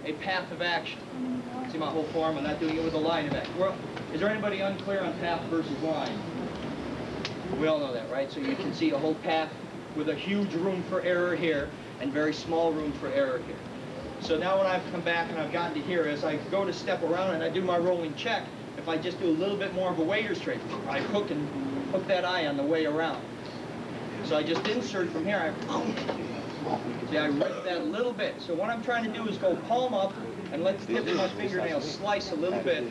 a path of action. See my whole form? I'm not doing it with a line of action. Is there anybody unclear on path versus line? We all know that, right? So you can see a whole path with a huge room for error here and very small room for error here. So now when I've come back and I've gotten to here, as I go to step around and I do my rolling check, if I just do a little bit more of a waiter's straight, I hook that eye on the way around. So I just insert from here. See, I rip that a little bit. So what I'm trying to do is go palm up and let the tip of my fingernail slice a little bit,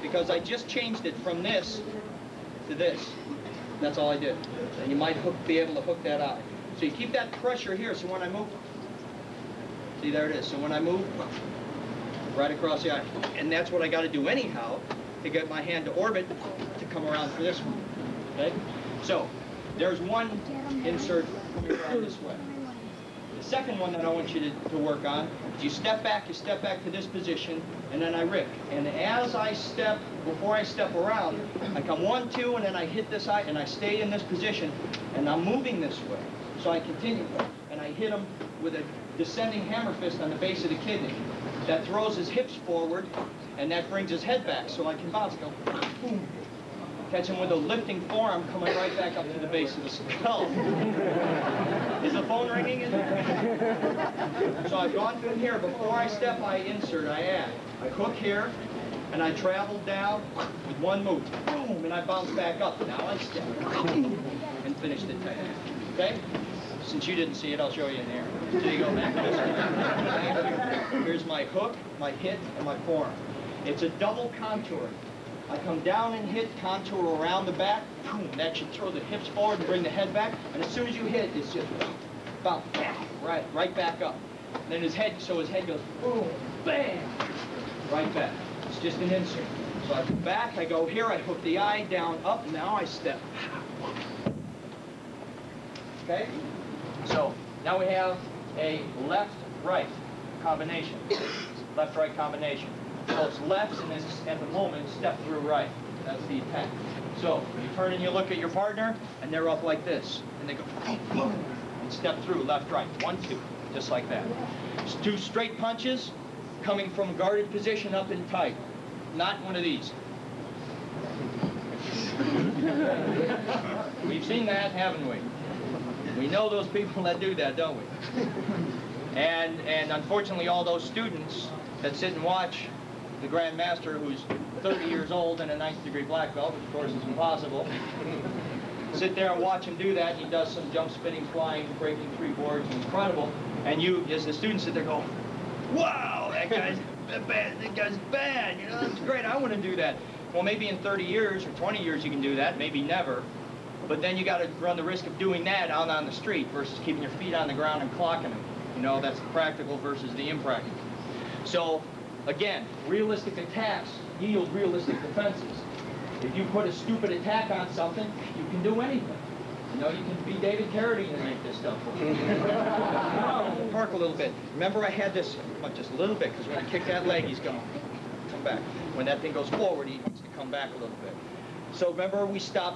because I just changed it from this to this. That's all I did. And you might be able to hook that eye. So you keep that pressure here, so when I move, see, there it is. So when I move, right across the eye. And that's what I got to do anyhow to get my hand to orbit to come around for this one. Okay? So there's one insert coming around this way. The second one that I want you to work on is you step back to this position, and then I rip. And as I step, before I step around, I come 1, 2, and then I hit this eye, and I stay in this position, and I'm moving this way. So I continue, and I hit him with a descending hammer fist on the base of the kidney. That throws his hips forward, and that brings his head back, so I can bounce, go, boom. Catch him with a lifting forearm coming right back up to the base of the skull. Is the phone ringing? So I've gone through here. Before I step, I insert, I add. I hook here, and I travel down with one move. Boom, and I bounce back up. Now I step, and finish the technique. Okay? Since you didn't see it, I'll show you in here. So you go back this way. Here's my hook, my hit, and my forearm. It's a double contour. I come down and hit, contour around the back, boom, that should throw the hips forward and bring the head back, and as soon as you hit, it's just about right back up. And then his head, so his head goes boom, bam, right back. It's just an insert. So I come back, I go here, I hook the eye down, up, now I step. Okay? So now we have a left-right combination. Left-right combination. So it's lefts, and then at the moment, step through right. That's the attack. So you turn and you look at your partner, and they're up like this. And they go, boom, and step through left, right. 1, 2, just like that. It's 2 straight punches coming from a guarded position up and tight. Not one of these. We've seen that, haven't we? We know those people that do that, don't we? And unfortunately, all those students that sit and watch the Grand Master, who's 30 years old and a 9th degree black belt, which of course is impossible, sit there and watch him do that. He does some jump, spinning, flying, breaking 3 boards, incredible. And you, as the students, sit there go, wow, that guy's bad, that guy's bad, you know, that's great, I want to do that. Well, maybe in 30 years or 20 years you can do that, maybe never. But then you got to run the risk of doing that out on the street versus keeping your feet on the ground and clocking them. You know, that's the practical versus the impractical. So, again, realistic attacks yield realistic defenses. If you put a stupid attack on something, you can do anything. You know, you can be David Carradine and make this stuff work. Park a little bit. Remember I had this, just a little bit, because when I kick that leg, he's going, come back. When that thing goes forward, he wants to come back a little bit. So remember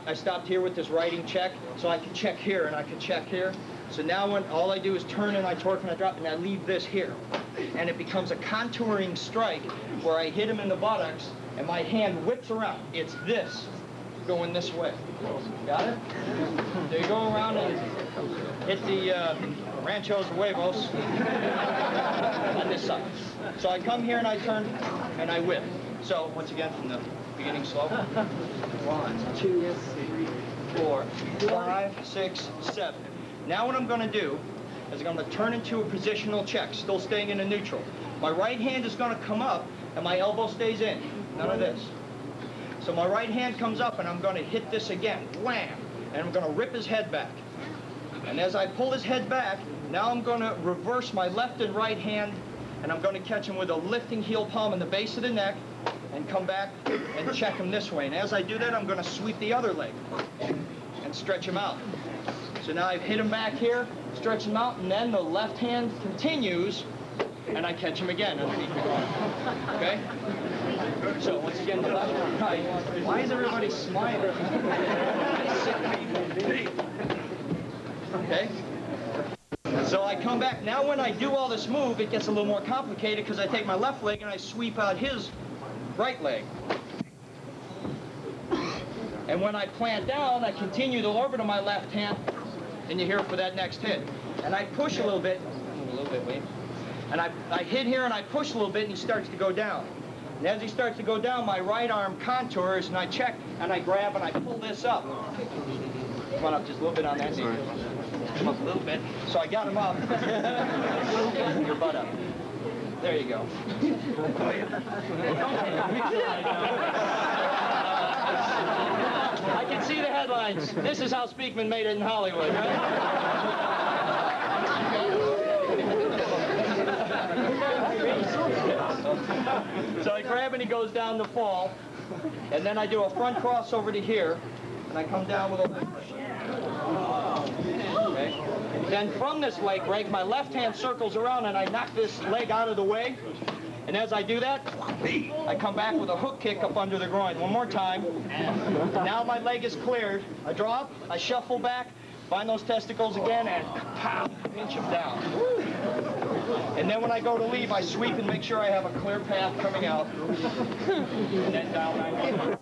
I stopped here with this righting check, so I could check here and I could check here. So now when all I do is turn and I torque and I drop and I leave this here. And it becomes a contouring strike where I hit him in the buttocks and my hand whips around. It's this, going this way. Got it? So you go around and hit the Ranchos Huevos on this side. So I come here and I turn and I whip. So once again from the beginning slow. 1, 2, 3, 4, 5, 6, 7. Now what I'm going to do is I'm going to turn into a positional check, still staying in a neutral. My right hand is going to come up and my elbow stays in. None of this. So my right hand comes up and I'm going to hit this again. Wham! And I'm going to rip his head back. And as I pull his head back, now I'm going to reverse my left and right hand and I'm going to catch him with a lifting heel palm in the base of the neck and come back and check him this way. And as I do that, I'm going to sweep the other leg and stretch him out. So now I've hit him back here, stretch him out, and then the left hand continues, and I catch him again underneath the arm. Okay? So once again, the left and right. Why is everybody smiling? Okay? So So I come back. Now when I do all this move, it gets a little more complicated because I take my left leg and I sweep out his right leg. And when I plant down, I continue the orbit of my left hand, and you're here for that next hit. And I push a little bit, wait. And I hit here and I push a little bit and he starts to go down. And as he starts to go down, my right arm contours and I check and I grab and I pull this up. Come on up just a little bit on that knee. Come up a little bit. So I got him up. Your butt up. There you go. I can see the headlines. This is how Speakman made it in Hollywood, right? So I grab and he goes down the fall, and then I do a front cross over to here, and I come down with a leg break. Okay. Then from this leg break, my left hand circles around and I knock this leg out of the way. And as I do that, I come back with a hook kick up under the groin. One more time. Now my leg is cleared. I drop, I shuffle back, find those testicles again, and pow, pinch them down. And then when I go to leave, I sweep and make sure I have a clear path coming out. And then down I go.